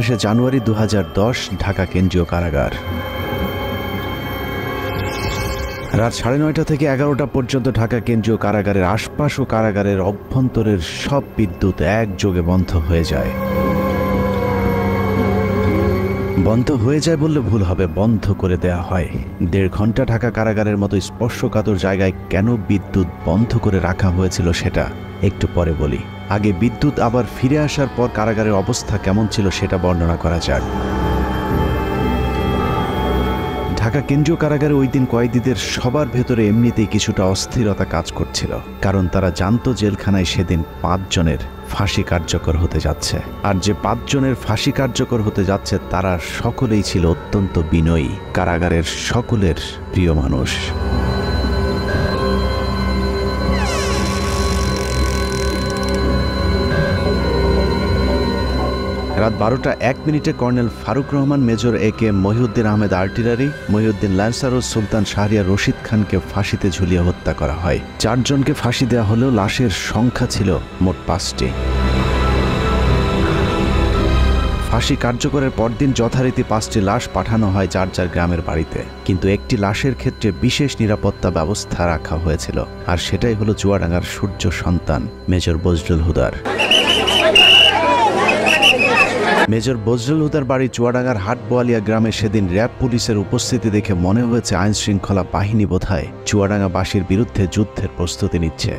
28শে জানুয়ারি 2010 ঢাকা কেন্দ্রীয় কারাগার। রাত 9:30 থেকে 11টা পর্যন্ত ঢাকা কেন্দ্রীয় কারাগারের আশপাশ ও কারাগারের অভ্যন্তরের সব বিদ্যুৎ একযোগে বন্ধ হয়ে যায়। বন্ধ হয়ে যায় বললে ভুল হবে, বন্ধ করে দেয়া হয়। 1.5 ঘন্টা ঢাকা কারাগারের মতো স্পর্শকাতর জায়গায় কেন বিদ্যুৎ বন্ধ করে রাখা হয়েছিল সেটা একটু পরে বলি। আগে বিদ্যুৎ আবার ফিরে আসার পর কারাগারের অবস্থা কেমন ছিল সেটা বর্ণনা করা যাক। ঢাকা কেন্দ্রীয় কারাগারে ওই দিন কয়েদিদের সবার ভেতরে এমনিতেই কিছুটা অস্থিরতা কাজ করছিল, কারণ তারা জানতো জেলখানায় সেদিন 5 জনের ফাঁসি কার্যকর হতে যাচ্ছে। আর যে 5 জনের ফাঁসি কার্যকর হতে যাচ্ছে তারা সকলেই ছিল অত্যন্ত বিনয়ী, কারাগারের সকলের প্রিয় মানুষ। রাত 12:01 colonel Farooq Rahman, major AK Mohiuddin Ahmed artillery, Mohiuddin lancer ও সুলতান শাহরিয়ার রশিদ খানকে ফাঁসিতে ঝুলিয়ে হত্যা করা হয়। 4 জনকে ফাঁসি দেওয়া হলেও লাশের সংখ্যা ছিল মোট 5টি। ফাঁসি কার্যকরের পরদিন যথারীতি 5টি লাশ পাঠানো হয় যার যার গ্রামের বাড়িতে, কিন্তু একটি লাশের ক্ষেত্রে বিশেষ নিরাপত্তা ব্যবস্থা রাখা হয়েছিল, আর সেটাই হলো চুয়াডাঙ্গার সূর্য সন্তান মেজর বজলুল হুদার। মেজর বজলুল হুদার বাড়ি চুয়াডাঙ্গার হাটবোয়ালিয়া গ্রামে সেদিন র্যাব পুলিশের উপস্থিতি দেখে মনে হয়েছে আইন শৃঙ্খলা বাহিনী বোধহয় চুয়াডাঙ্গাবাসীর বিরুদ্ধে যুদ্ধের প্রস্তুতি নিচ্ছে।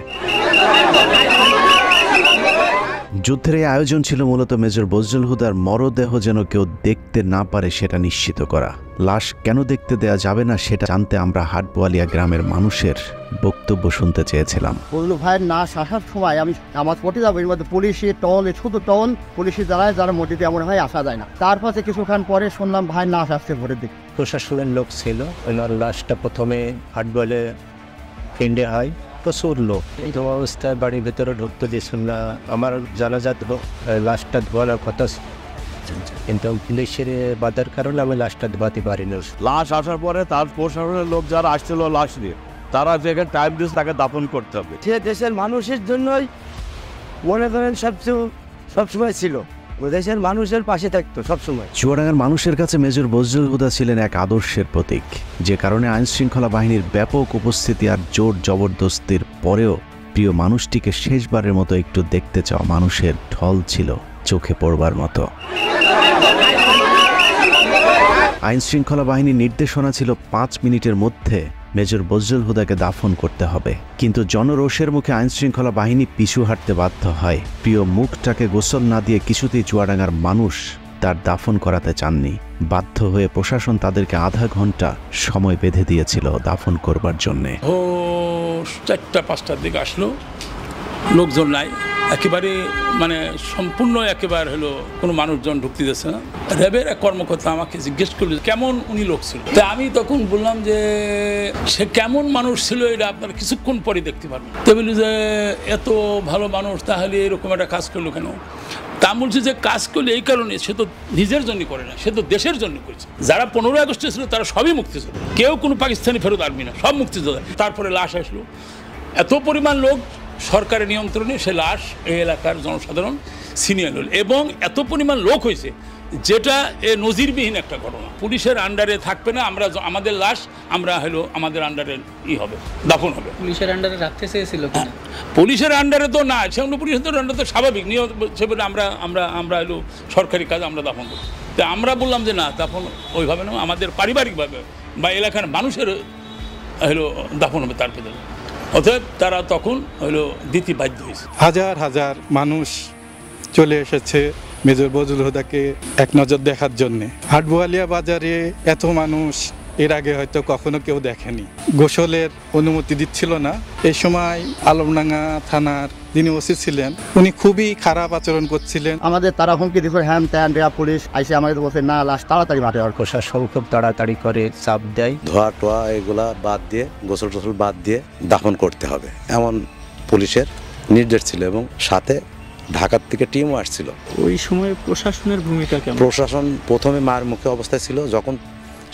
যুদ্ধের এই আয়োজন ছিল মূলত মেজর বজলুল হুদার মরদেহ যেন কেউ দেখতে না পারে সেটা নিশ্চিত করা। লাশ কেন দেখতে দেয়া যাবে না সেটা জানতে আমরা হাটবোয়ালিয়া গ্রামের মানুষের বক্তব্য শুনতে চেয়েছিলাম। বজলুল ভাইয়ের না আসার সময় আমি আমার পটে যাবো, এর মধ্যে পুলিশি টল, শুধু টল পুলিশি দাঁড়ায়, যারা মসজিদে এমন হয় আসা যায় না। তারপরে কিছুক্ষণ পরে শুনলাম ভাই না আসছে ভোরের দিকে। প্রশাসনের লোক ছিল, ওনার লাশটা প্রথমে হাটবলে ফিন্ডে হয়, প্রচুর লোক। এই অবস্থায় বাড়ির ভেতরে ঢুকতে দিয়েছিল না। আমার জানাজাত লাশটা ধোয়ার কথা, কিন্তু পুলিশের বাধার কারণে আমি লাশটা ধোয়াতে পারিনি। লাশ আসার পরে তার প্রশাসনের লোক যারা আসছিল লাশ নিয়ে, তারা যেখানে টাইম দিয়েছে তাকে দাফন করতে হবে। সে দেশের মানুষের জন্যই মনে করেন সবসময় ছিল, দেশের মানুষের পাশে থাকতো সবসময়। চুয়াডাঙ্গার মানুষের কাছে মেজর বজলুল হুদা ছিলেন এক আদর্শের প্রতীক, যে কারণে আইন শৃঙ্খলা বাহিনীর ব্যাপক উপস্থিতি আর জোর জবরদস্তির পরেও প্রিয় মানুষটিকে শেষবারের মতো একটু দেখতে চাওয়া মানুষের ঢল ছিল চোখে পড়বার মতো। আইন শৃঙ্খলা বাহিনীর নির্দেশনা ছিল 5 মিনিটের মধ্যে মেজর বজলুল হুদাকে দাফন করতে হবে, কিন্তু জনরোষের মুখে আইন শৃঙ্খলা বাহিনী পিছু হাঁটতে বাধ্য হয়। প্রিয় মুখটাকে গোসল না দিয়ে কিছুতেই চুয়াডাঙ্গার মানুষ তার দাফন করাতে চাননি। বাধ্য হয়ে প্রশাসন তাদেরকে আধা ঘন্টা সময় বেঁধে দিয়েছিল দাফন করবার জন্যে। 4টা-5টার দিকে আসলো, লোকজন নাই একেবারে, মানে সম্পূর্ণ একেবারে হলো কোনো মানুষজন ঢুকতে দিচ্ছে না। র্যাবের এক কর্মকর্তা আমাকে জিজ্ঞেস করলো কেমন উনি লোক ছিল। তা আমি তখন বললাম যে সে কেমন মানুষ ছিল এটা আপনারা কিছুক্ষণ পরে দেখতে পারবেন। তো বলি যে এত ভালো মানুষ, তাহলে এরকম একটা কাজ করলো কেন? তা বলছে যে কাজ করলে এই কারণে, সে তো নিজের জন্য করে না, সে তো দেশের জন্য করেছে। যারা 15 আগস্টে ছিল তারা সবই মুক্তিযোদ্ধা, কেউ কোনো পাকিস্তানি ফেরত আসবি না, সব মুক্তিযোদ্ধা। তারপরে লাশ আসলো, এত পরিমাণ লোক সরকারের নিয়ন্ত্রণে সে লাশ এই এলাকার জনসাধারণ ছিনিয়ে নিল, এবং এত পরিমাণ লোক হয়েছে যেটা নজিরবিহীন একটা ঘটনা। পুলিশের আন্ডারে থাকবে না, আমরা আমাদের লাশ আমরা হলো আমাদের আন্ডারে হবে, দাফন হবে। পুলিশের আন্ডারে রাখতে চেয়েছিল কিনা? পুলিশের আন্ডারে তো না, সেগুলো পুলিশের আন্ডারে তো স্বাভাবিক নিয়ম, সেভাবে আমরা হলো সরকারি কাজ আমরা দাফন করি। তো আমরা বললাম যে না, দাফন ওইভাবে না, আমাদের পারিবারিকভাবে বা এলাকার মানুষের হলো দাফন হবে তার ভিতরে। অতএব তারা তখন হলো দিতে বাধ্য হয়েছে। হাজার হাজার মানুষ চলে এসেছে মেজর বজলুল হুদাকে এক নজর দেখার জন্যে। হাটবোয়ালিয়া বাজারে এত মানুষ এর আগে হয়তো কখনো কেউ দেখেনি। গোসলের অনুমতি দিচ্ছিল না। এই সময় আলমডাঙ্গা থানার যিনি ওসি ছিলেন উনি খুবই খারাপ আচরণ করছিলেন। আমাদের তারা হুমকি দিচ্ছে, হ্যান ত্যান রেয়া পুলিশ আইসে আমাদের বলছে না, লাশ তাড়াতাড়ি মাঠে। আর প্রশাসন খুব তাড়াতাড়ি করে চাপ দেয়, ধোয়া টোয়া এগুলা বাদ দিয়ে, গোসল টোসল বাদ দিয়ে দাফন করতে হবে এমন পুলিশের নির্দেশ ছিল, এবং সাথে ঢাকার থেকে টিমও আসছিল। ওই সময় প্রশাসনের ভূমিকা কেমন? প্রশাসন প্রথমে মার মুখে অবস্থায় ছিল, যখন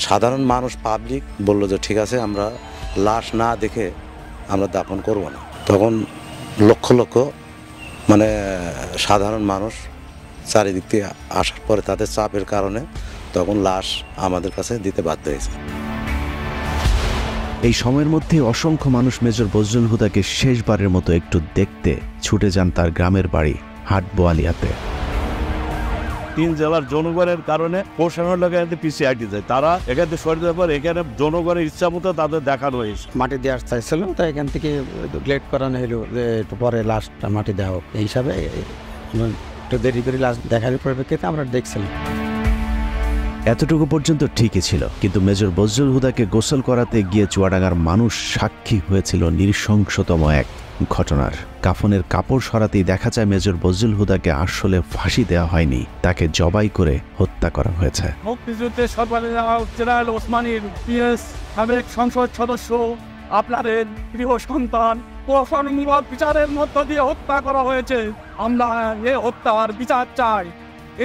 সাধারণ মানুষ পাবলিক বলল যে ঠিক আছে আমরা লাশ না দেখে আমরা দাফন করব না, তখন লক্ষ লক্ষ মানে সাধারণ মানুষ চারিদিক থেকে আসার পরে তাদের চাপের কারণে তখন লাশ আমাদের কাছে দিতে বাধ্য হয়েছে। এই সময়ের মধ্যে অসংখ্য মানুষ মেজর বজলুল হুদাকে শেষবারের মতো একটু দেখতে ছুটে যান তার গ্রামের বাড়ি হাটবোয়ালিয়াতে। 3 জেলার জনগণের কারণে প্রশাসনের লোক এখানে পিছিয়ে আটকে যায়, তারা এখান থেকে সরে যাওয়ার পর এখানে জনগণের ইচ্ছা মতো তাদের দেখানো হয়েছে। মাটি দেওয়ার চাইছিল, তো এখান থেকে লেট করানো হলো যে একটু পরে লাশটা মাটি দেওয়া হোক, এই হিসাবে একটু দেরি করে লাশ দেখার পরিপ্রেক্ষিতে আমরা দেখছিলাম। এতটুকু পর্যন্ত ঠিকই ছিল, কিন্তু মেজর বজলুল হুদাকে গোসল করাতে গিয়ে চুয়াডাঙ্গার মানুষ সাক্ষী হয়েছিল নৃশংসতম এক ঘটনার। কাফনের কাপড় সরাতেই দেখা যায় মেজর বজলুল হুদাকে আসলে ফাঁসি দেওয়া হয়নি, তাকে জবাই করে হত্যা করা হয়েছে। মুক্তিযুদ্ধে সর্বাধিক জেনারেল ওসমানীর পিএস সাবেক সংসদ সদস্য আপনাদের প্রিয় সন্তান প্রশাসনমূলক বিচারের মধ্য দিয়ে হত্যা করা হয়েছে। আমরা এ হত্যার বিচার চাই।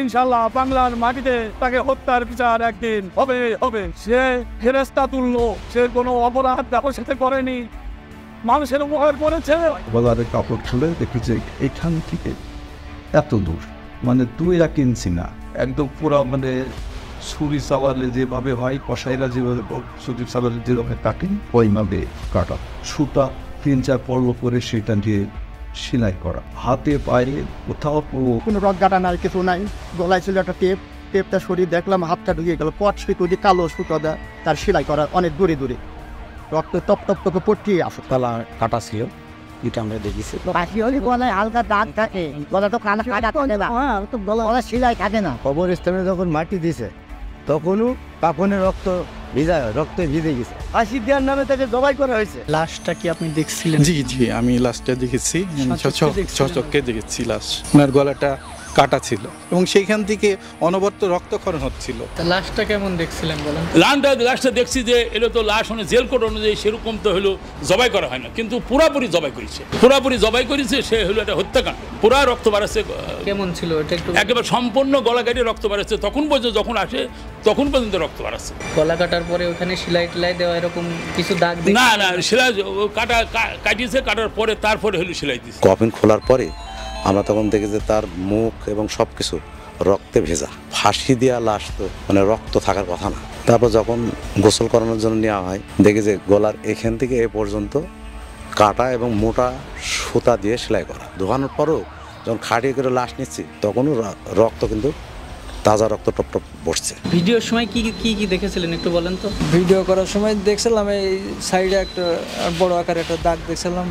ইনশাল্লাহ বাংলার মাটিতে তাকে হত্যার বিচার একদিন হবে হবে। সে ফেরেশতা তুল্য, সে কোনো অপরাধ ব্যবসাতে করেনি, মানুষের উপকার করেছে। গলারে কাপড় খুলে দেখি যে এখান থেকে এত দূর, মানে 2 ইঞ্চি না, একদম পুরো মানে ছুরি চালালে যেভাবে হয়, কষাইরা যেভাবে ছুরি চালালে যেভাবে কাটে ওইভাবে কাটা, সুতা 3-4 পর্ব করে সেটা দিয়ে সেলাই করা, হাতে পায়ে কোথাও কোনো রক গাটা নাই, কিছু নাই। গলায় ছিল একটা টেপটা সরিয়ে দেখলাম হাতটা ঢুকে গেল, পট সুতো দিয়ে কালো সুতো দেয় তার সেলাই করা অনেক দূরে দূরে, রক্ত টপ টপ টপে পড়তে আসে। তালা কাটা ছিল, এটা আমরা দেখেছি। গলায় হালকা দাগ থাকে, গলা তো কাটা গলা সেলাই থাকে না। কবরস্থানে যখন মাটি দিছে তখনও কাফনের রক্তে ভিজে গেছে, ফাঁসি দেওয়ার নামে তাকে জবাই করা হয়েছে। লাশটা কি আপনি দেখছিলেন? জি জি, আমি লাশটা দেখেছি, চোখে দেখেছি লাশ। ওনার গলাটা কাটা ছিল এবং সেইখান থেকে অনবরত রক্তক্ষরণ হচ্ছিল। লাশটা কেমন দেখছিলেন বলেন? লাশটা দেখছি যে এলো তো লাশ জেল কোড অনুযায়ী সেরকম তো হলো জবাই করা হয় না, কিন্তু পুরাপুরি জবাই করেছে। সে হলো একটা হত্যাকাণ্ড, পুরা রক্ত বাড়াচ্ছে। কেমন ছিল এটা একটু? একেবারে সম্পূর্ণ গলা কাটিয়ে রক্ত বাড়াচ্ছে, তখন পর্যন্ত যখন আসে তখন পর্যন্ত রক্ত বাড়াচ্ছে। গলা কাটার পরে ওখানে সেলাই টেলাই দেওয়া এরকম কিছু দাগ? না, সেলাই কাটিয়েছে, কাটার পরে তারপরে হলো সেলাই দিচ্ছে। কফিন খোলার পরে আমরা তখন দেখি যে তার মুখ এবং সব কিছু রক্তে ভেজা। ফাঁসি দেওয়া লাশ তো মানে রক্ত থাকার কথা না। তারপর যখন গোসল করানোর জন্য নেওয়া হয়, দেখি যে গলার এখান থেকে এ পর্যন্ত কাটা এবং মোটা সুতা দিয়ে সেলাই করা। ধোয়ানোর পরও যখন খাটিয়ে করে লাশ নিচ্ছি তখনও রক্ত কিন্তু তাজা রক্ত টপ টপ বসছে। ভিডিওর সময় কি কি দেখেছিলেন একটু বলেন তো? ভিডিও করার সময় দেখছিলাম এই সাইডে একটা বড় আকারে একটা দাগ দেখছিলাম।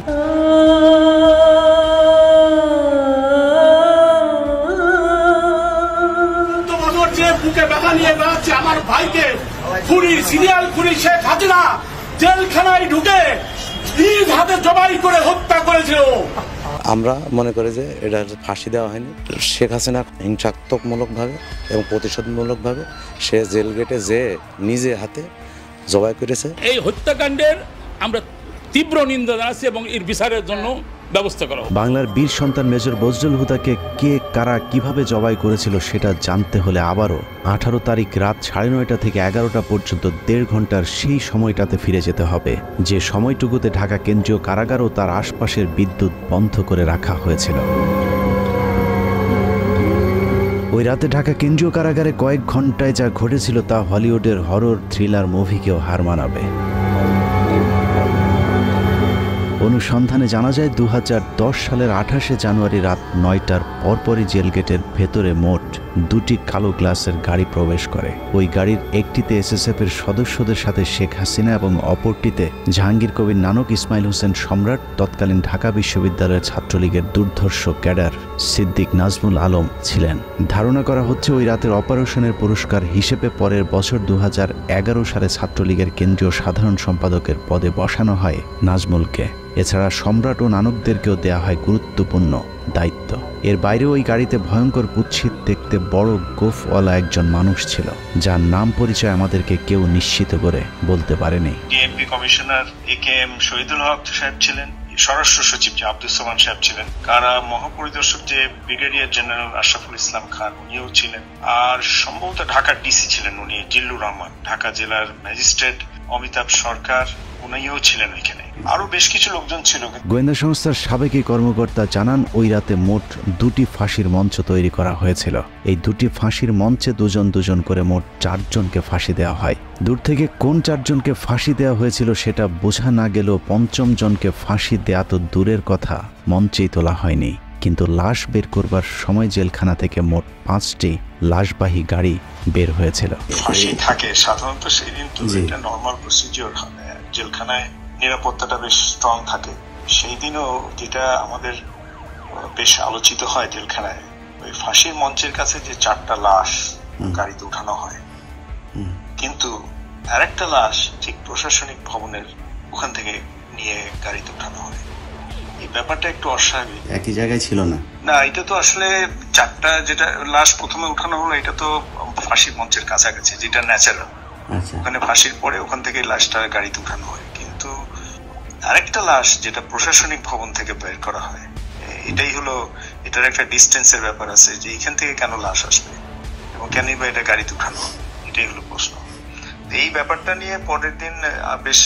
বুকে ব্যথা নিয়ে বেড়াচ্ছে আমার ভাইকে সিরিয়াল খুনি শেখ হাসিনা জেলখানায় ঢুকে নিজ হাতে জবাই করে হত্যা করেছিল। আমরা মনে করি যে এটা ফাঁসি দেওয়া হয়নি, শেখ হাসিনা হিংসাত্মকমূলকভাবে এবং প্রতিশোধমূলকভাবে সে জেল গেটে যে নিজে হাতে জবাই করেছে। এই হত্যাকাণ্ডের আমরা তীব্র নিন্দা জানাচ্ছি এবং এর বিচারের জন্য ব্যবস্থা করা হবে। বাংলার বীর সন্তান মেজর বজলুল হুদাকে কে কারা কিভাবে জবাই করেছিল সেটা জানতে হলে আবারও 18 তারিখ রাত 9:30 থেকে 11টা পর্যন্ত 1.5 ঘন্টার সেই সময়টাতে ফিরে যেতে হবে, যে সময়টুকুতে ঢাকা কেন্দ্রীয় কারাগার ও তার আশপাশের বিদ্যুৎ বন্ধ করে রাখা হয়েছিল। ওই রাতে ঢাকা কেন্দ্রীয় কারাগারে কয়েক ঘন্টায় যা ঘটেছিল তা হলিউডের হরর থ্রিলার মুভিকেও হার মানাবে। অনুসন্ধানে জানা যায় 2010 সালের 28শে জানুয়ারি রাত 9টার পরপরই জেলগেটের ভেতরে মোট 2টি কালো গ্লাসের গাড়ি প্রবেশ করে। ওই গাড়ির একটিতে এসএসএফের সদস্যদের সাথে শেখ হাসিনা এবং অপরটিতে জাহাঙ্গীর কবির নানক, ইসমাইল হোসেন সম্রাট, তৎকালীন ঢাকা বিশ্ববিদ্যালয়ের ছাত্রলীগের দুর্ধর্ষ ক্যাডার সিদ্দিক নাজমুল আলম ছিলেন। ধারণা করা হচ্ছে ওই রাতের অপারেশনের পুরস্কার হিসেবে পরের বছর 2011 সালে ছাত্রলীগের কেন্দ্রীয় সাধারণ সম্পাদকের পদে বসানো হয় নাজমুলকে। এছাড়া সম্রাট ও নানকদেরকেও দেয়া হয় গুরুত্বপূর্ণ দায়িত্ব। এর বাইরে ওই গাড়িতে ভয়ঙ্কর কুৎসিত দেখতে বড় গোফওয়ালা একজন মানুষ ছিল, যার নাম পরিচয় আমাদেরকে কেউ নিশ্চিত করে বলতে পারেনি। ডিএমপি কমিশনার একেএম শহীদুল হক সাহেব ছিলেন, স্বরাষ্ট্র সচিব যে আব্দুল সামান সাহেব ছিলেন, কারা মহাপরিদর্শক যে ব্রিগেডিয়ার জেনারেল আশরাফুল ইসলাম খান উনিও ছিলেন, আর সম্ভবত ঢাকার ডিসি ছিলেন উনি জিল্লুর রহমান, ঢাকা জেলার ম্যাজিস্ট্রেট অমিতাভ সরকার উনিও ছিলেন ওইখানে, আরো বেশ কিছু লোকজন ছিল। গোয়েন্দা সংস্থার সাবেক এই কর্মকর্তা জানান ওই রাতে মোট 2টি ফাঁসির মঞ্চ তৈরি করা হয়েছিল। এই 2টি ফাঁসির মঞ্চে দুজন দুজন করে মোট 4 জনকে ফাঁসি দেওয়া হয়। দূর থেকে কোন 4 জনকে ফাঁসি দেওয়া হয়েছিল সেটা বোঝা না গেলেও 5ম জনকে ফাঁসি দেয়া তো দূরের কথা, মঞ্চেই তোলা হয়নি। কিন্তু লাশ বের করবার সময় জেলখানা থেকে মোট 5টি লাশবাহী গাড়ি বের হয়েছিল। ফাঁসি থাকে সাধারণত সেই দিন, তো এটা নর্মাল প্রসিজিওর। জেলখানায় নিরাপত্তাটা বেশ স্ট্রং থাকে। সেই দিনও যেটা আমাদের বেশ আলোচিত হয় জেলখানায়, ওই ফাঁসির মঞ্চের কাছে যে 4টা লাশ গাড়িতে উঠানো হয়, কিন্তু আরেকটা লাশ ঠিক প্রশাসনিক ভবনের ওখান থেকে নিয়ে গাড়িতে উঠানো হয়। এই ব্যাপারটা একটু অস্বাভাবিক। একই জায়গায় ছিল না। না, এটা তো আসলে 4টা যেটা লাশ প্রথমে উঠানো হলো, এটা তো ফাঁসির মঞ্চের কাছাকাছি, যেটা ন্যাচারাল। ওখানে ফাঁসির পরে ওখান থেকে লাশটা গাড়িতে উঠানো হয়। কিন্তু আরেকটা লাশ যেটা প্রশাসনিক ভবন থেকে বের করা হয়, এটাই হলো, এটার একটা ডিস্টেন্সের ব্যাপার আছে যে এখান থেকে কেন লাশ আসবে এবং কেনই বা এটা গাড়িতে উঠানো হবে, এটাই হলো প্রশ্ন। এই ব্যাপারটা নিয়ে পরের দিন বেশ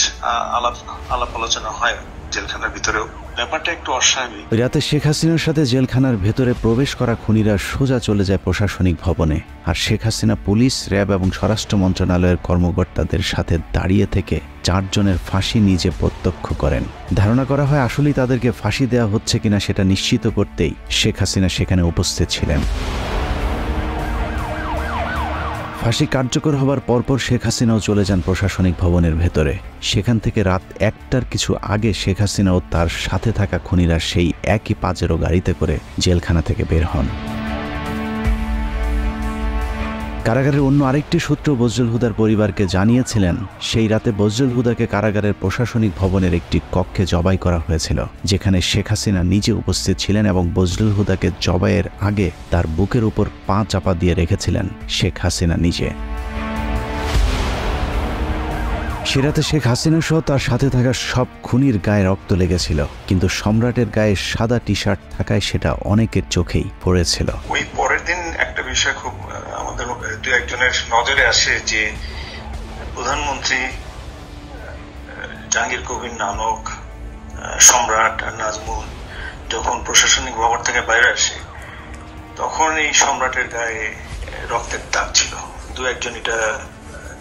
আলাপ আলোচনা হয় জেলখানার ভিতরেও। ব্যাপারটা একটু অস্বাভাবিক। রাতে শেখ হাসিনার সাথে জেলখানার ভেতরে প্রবেশ করা খুনিরা সোজা চলে যায় প্রশাসনিক ভবনে, আর শেখ হাসিনা পুলিশ, র্যাব এবং স্বরাষ্ট্র মন্ত্রণালয়ের কর্মকর্তাদের সাথে দাঁড়িয়ে থেকে 4 জনের ফাঁসি নিজে প্রত্যক্ষ করেন। ধারণা করা হয় আসলেই তাদেরকে ফাঁসি দেওয়া হচ্ছে কিনা সেটা নিশ্চিত করতেই শেখ হাসিনা সেখানে উপস্থিত ছিলেন। ফাঁসি কার্যকর হবার পরপর শেখ হাসিনাও চলে যান প্রশাসনিক ভবনের ভেতরে। সেখান থেকে রাত 1টার কিছু আগে শেখ হাসিনা ও তার সাথে থাকা খুনিরা সেই একই পাজেরো গাড়িতে করে জেলখানা থেকে বের হন। কারাগারের অন্য আরেকটি সূত্র বজলুল হুদার পরিবারকে জানিয়েছিলেন, সেই রাতে বজলুল হুদাকে কারাগারের প্রশাসনিক ভবনের একটি কক্ষে জবাই করা হয়েছিল, যেখানে শেখ হাসিনা নিজে উপস্থিত ছিলেন এবং বজলুল হুদাকে জবাইয়ের আগে তার বুকের উপর পা চাপা দিয়ে রেখেছিলেন শেখ হাসিনা নিজে। সে রাতে শেখ হাসিনা সহ তার সাথে থাকা সব খুনির গায়ে রক্ত লেগেছিল, কিন্তু সম্রাটের গায়ে সাদা টি শার্ট থাকায় সেটা অনেকের চোখেই পড়েছিল। ওই পরের দিন একটা বিষয় খুব আমাদের দু একজনের নজরে আসে যে প্রধানমন্ত্রী জাহাঙ্গীর কবির নানক, সম্রাট আর নাজমুল যখন প্রশাসনিক ভবন থেকে বাইরে আসে, তখন এই সম্রাটের গায়ে রক্তের দাগ ছিল। দু একজন এটা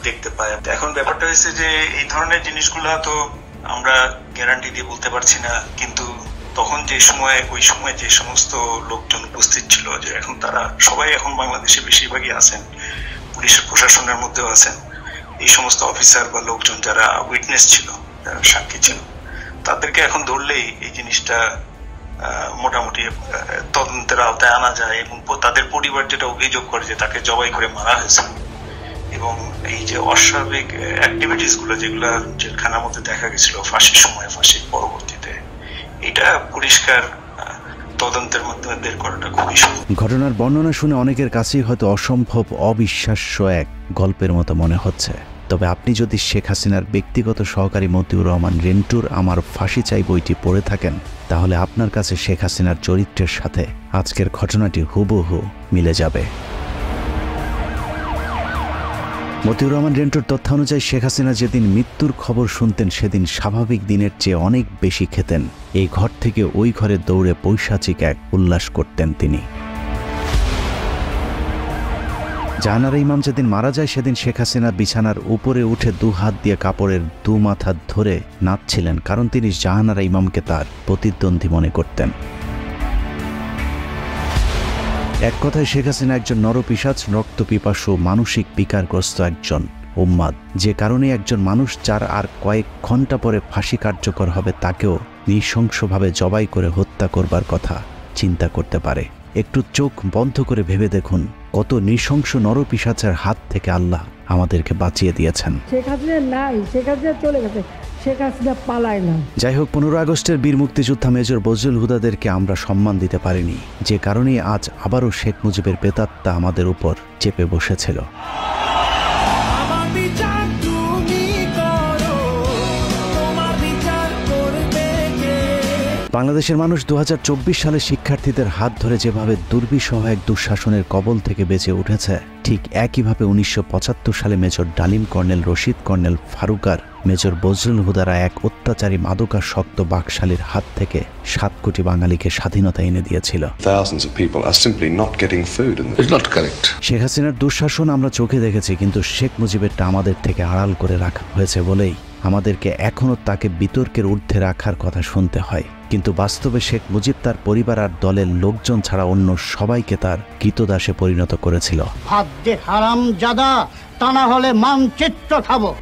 দেখতে পায়। এখন ব্যাপারটা হয়েছে যে এই ধরনের জিনিসগুলো তো আমরা গ্যারান্টি দিয়ে বলতে পারছি না, কিন্তু তখন যে সময়, ওই সময় যে সমস্ত লোকজন উপস্থিত ছিল, যে এখন তারা সবাই এখন বাংলাদেশে বেশিরভাগই আছেন, পুলিশের প্রশাসনের মধ্যেও আছেন, এই সমস্ত অফিসার বা লোকজন যারা উইটনেস ছিল, যারা সাক্ষী ছিল, তাদেরকে এখন ধরলেই এই জিনিসটা মোটামুটি তদন্তের আওতায় আনা যায়। এবং তাদের পরিবার যেটা অভিযোগ করে যে তাকে জবাই করে মারা হয়েছে, এবং এই যে অস্বাভাবিক অ্যাক্টিভিটিস গুলো যেগুলো জেলখানার মধ্যে দেখা গেছিল ফাঁসির সময়, ফাঁসির পরবর্তীতে, এটা পরিষ্কার তদন্তের মাধ্যমে বের করাটা খুবই সহজ। ঘটনার বর্ণনা শুনে অনেকের কাছেই হয়তো অসম্ভব, অবিশ্বাস্য এক গল্পের মতো মনে হচ্ছে। তবে আপনি যদি শেখ হাসিনার ব্যক্তিগত সহকারী মতিউর রহমান রেন্টুর আমার ফাঁসি চাই বইটি পড়ে থাকেন, তাহলে আপনার কাছে শেখ হাসিনার চরিত্রের সাথে আজকের ঘটনাটি হুবহু মিলে যাবে। মতিউর রহমান রেন্টুর তথ্য অনুযায়ী শেখ হাসিনা যেদিন মৃত্যুর খবর শুনতেন, সেদিন স্বাভাবিক দিনের চেয়ে অনেক বেশি খেতেন। এই ঘর থেকে ওই ঘরে দৌড়ে পৈশাচিক এক উল্লাস করতেন তিনি। জাহানারা ইমাম যেদিন মারা যায়, সেদিন শেখ হাসিনা বিছানার উপরে উঠে 2 হাত দিয়ে কাপড়ের 2 মাথা ধরে নাচছিলেন, কারণ তিনি জাহানারা ইমামকে তার প্রতিদ্বন্দ্বী মনে করতেন। এক কথায় শেখ হাসিনা একজন নরপিশাচ, রক্তপিপাসু, মানসিক বিকারগ্রস্ত একজন উম্মাদ, যে কারণে একজন মানুষ যার আর কয়েক ঘন্টা পরে ফাঁসি কার্যকর হবে, তাকেও নৃশংসভাবে জবাই করে হত্যা করবার কথা চিন্তা করতে পারে। একটু চোখ বন্ধ করে ভেবে দেখুন, কত নৃশংস নরপিশাচের হাত থেকে আল্লাহ আমাদেরকে বাঁচিয়ে দিয়েছেন। শেখ হাসিনা নাই, শেখ হাসিনা চলে গেছে, শেখ হাসিনা পালায় না। যাই হোক, 15 আগস্টের বীর মুক্তিযোদ্ধা মেজর বজলুল হুদাদেরকে আমরা সম্মান দিতে পারিনি, যে কারণেই আজ আবারও শেখ মুজিবের প্রেতাত্মা আমাদের উপর চেপে বসেছিল। বাংলাদেশের মানুষ 2024 সালে শিক্ষার্থীদের হাত ধরে যেভাবে দুর্বিষহ এক দুঃশাসনের কবল থেকে বেঁচে উঠেছে, ঠিক একইভাবে 1975 সালে major Dalim, colonel Rashid, colonel ফারুকার, মেজর বজলুল হুদারা এক অত্যাচারী মাদকাসক্ত বাকশালীর হাত থেকে 7 কোটি বাঙালিকে স্বাধীনতা এনে দিয়েছিল। শেখ হাসিনার দুঃশাসন আমরা চোখে দেখেছি, কিন্তু শেখ মুজিবেরটা আমাদের থেকে আড়াল করে রাখা হয়েছে বলেই আমাদেরকে এখনও তাকে বিতর্কের ঊর্ধ্বে রাখার কথা শুনতে হয়। কিন্তু বাস্তবে শেখ মুজিব তার পরিবার আর দলের লোকজন ছাড়া অন্য সবাইকে তার কৃতদাসে পরিণত করেছিল।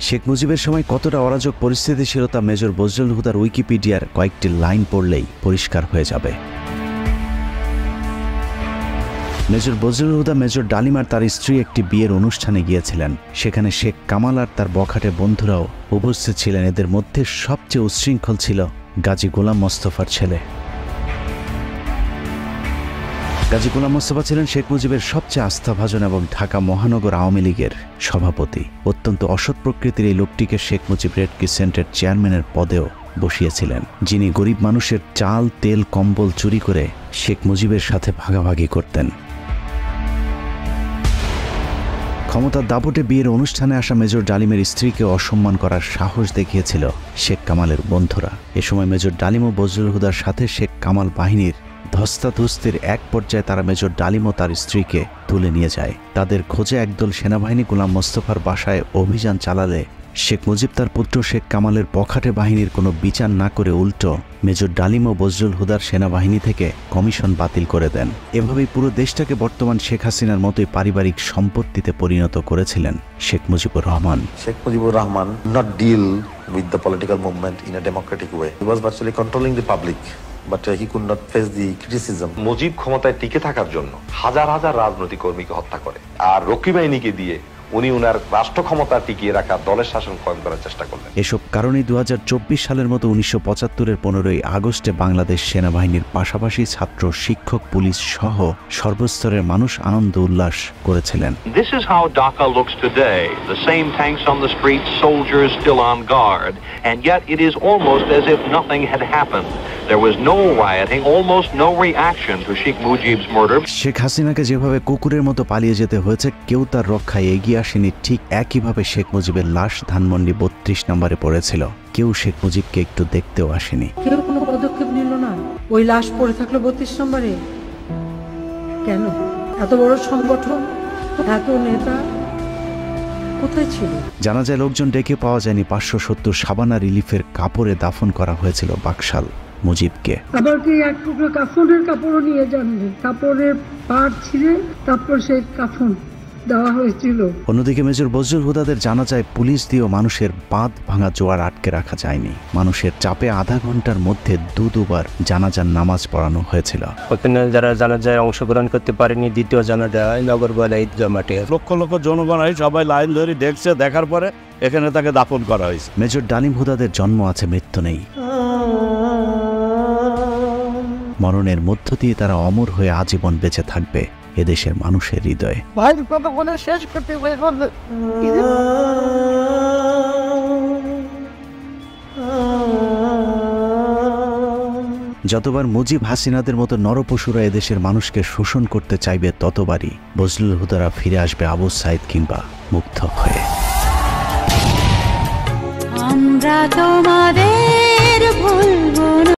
শেখ মুজিবের সময় কতটা অরাজক পরিস্থিতি ছিল তা মেজর বজলুল হুদার উইকিপিডিয়ার কয়েকটি লাইন পড়লেই পরিষ্কার হয়ে যাবে। মেজর বজলুল হুদা মেজর ডালিম আর তার স্ত্রী একটি বিয়ের অনুষ্ঠানে গিয়েছিলেন। সেখানে শেখ কামাল আর তার বখাটে বন্ধুরাও উপস্থিত ছিলেন। এদের মধ্যে সবচেয়ে উচ্ছৃঙ্খল ছিল গাজী গোলাম মোস্তফার ছেলে। গাজী গোলাম মোস্তফা ছিলেন শেখ মুজিবের সবচেয়ে আস্থাভাজন এবং ঢাকা মহানগর আওয়ামী লীগের সভাপতি। অত্যন্ত অসৎ প্রকৃতির এই লোকটিকে শেখ মুজিব রেড ক্রিসেন্টের চেয়ারম্যানের পদেও বসিয়েছিলেন, যিনি গরিব মানুষের চাল, তেল, কম্বল চুরি করে শেখ মুজিবের সাথে ভাগাভাগি করতেন। ক্ষমতার দাপটে বিয়ের অনুষ্ঠানে আসা মেজর ডালিমের স্ত্রীকে অসম্মান করার সাহস দেখিয়েছিল শেখ কামালের বন্ধুরা। এ সময় মেজর ডালিম ও বজলুল হুদার সাথে শেখ কামাল বাহিনীর ধস্তাধস্তির এক পর্যায়ে তারা মেজর ডালিম ও তার স্ত্রীকে তুলে নিয়ে যায়। তাদের খোঁজে একদল সেনাবাহিনী গোলাম মোস্তফার বাসায় অভিযান চালালে শেখ মুজিব তার পুত্র শেখ কামালের বখাটে বাহিনীর কোনো বিচার না করে উল্টো মেজর ডালিম ও বজলুল হুদার সেনাবাহিনী থেকে কমিশন বাতিল করে দেন। এভাবেই পুরো দেশটাকে বর্তমান শেখ হাসিনার মতোই পারিবারিক সম্পত্তিতে পরিণত করেছিলেন Sheikh Mujibur Rahman. Sheikh Mujibur Rahman not deal with the political movement in a democratic way. He was virtually controlling the public, but he could not face the criticism. Mujib ক্ষমতায় টিকে থাকার জন্য হাজার হাজার রাজনৈতিক কর্মীকে হত্যা করে, আর রক্ষী বাহিনীকে দিয়ে উনি ওনার রাষ্ট্র ক্ষমতা টিকিয়ে রাখা, দলের শাসন কায়েম করার চেষ্টা করলেন। এসব কারণেই 2024 সালের মতো 1975-এর 15ই আগস্টে বাংলাদেশ সেনাবাহিনীর পাশাপাশি ছাত্র, শিক্ষক, পুলিশ সহ সর্বস্তরের মানুষ আনন্দ উল্লাস করেছিলেন। This is how Dhaka looks today. The same tanks on the streets, soldiers still on guard, and yet it is almost as if nothing had happened. There was no rioting, almost no reaction to Sheikh Mujib's murder. Sheikh হাসিনাকে যেভাবে কুকুরের মতো পালিয়ে যেতে হয়েছে, কেউ তার রক্ষায় এগিয়ে আসেনি। ঠিক একইভাবে শেখ মুজিবের লাশ ধানমন্ডি 32 নম্বরে পড়েছিল। কেউ শেখ মুজিবকে একটু দেখতেও আসেনি। কেউ কোনো পদক্ষেপ নিল না। ওই লাশ পড়ে থাকলো 32 নম্বরে। কেন? এত বড় সংগঠন, এত নেতা কোথায় ছিল? জানা যায় লোকজন ডেকে পাওয়া যায়নি। 570 সাবানা রিলিফের কাপড়ে দাফন করা হয়েছিল বাকশাল মুজিবকে। আবার কি এক টুকরো কাফনের কাপড়ও নিয়ে যাননি, কাপড়ের পাড় ছিঁড়ে তারপর সেই কাফন দেওয়া হয়েছিল। অন্যদিকে মেজর বজলুল হুদাদের জানা যায় পুলিশ দিয়েও মানুষের বাঁধ ভাঙা জোয়ার আটকে রাখা যায়নি। মানুষের চাপে আধা ঘন্টার মধ্যে দুবার জানাজার নামাজ পড়ানো হয়েছিল। ওখানে যারা জানাজায় অংশগ্রহণ করতে পারেনি, দ্বিতীয় জানাজা নগরবালা ঈদগাহ মাঠে লক্ষ লক্ষ জনগণ সবাই লাইন ধরে দেখছে, দেখার পরে এখানে তাকে দাফন করা হয়েছে। মেজর ডালিম হুদাদের জন্ম আছে, মৃত্যু নেই। মরণের মধ্য দিয়ে তারা অমর হয়ে আজীবন বেঁচে থাকবে এদেশের মানুষের হৃদয়ে। যতবার মুজিব হাসিনাদের মতো নরপশুরা এদেশের মানুষকে শোষণ করতে চাইবে, ততবারই বজলুল হুদারা ফিরে আসবে আবু সাইদ কিংবা মুগ্ধ হয়ে। আমরা তোমাদের ভুলব না।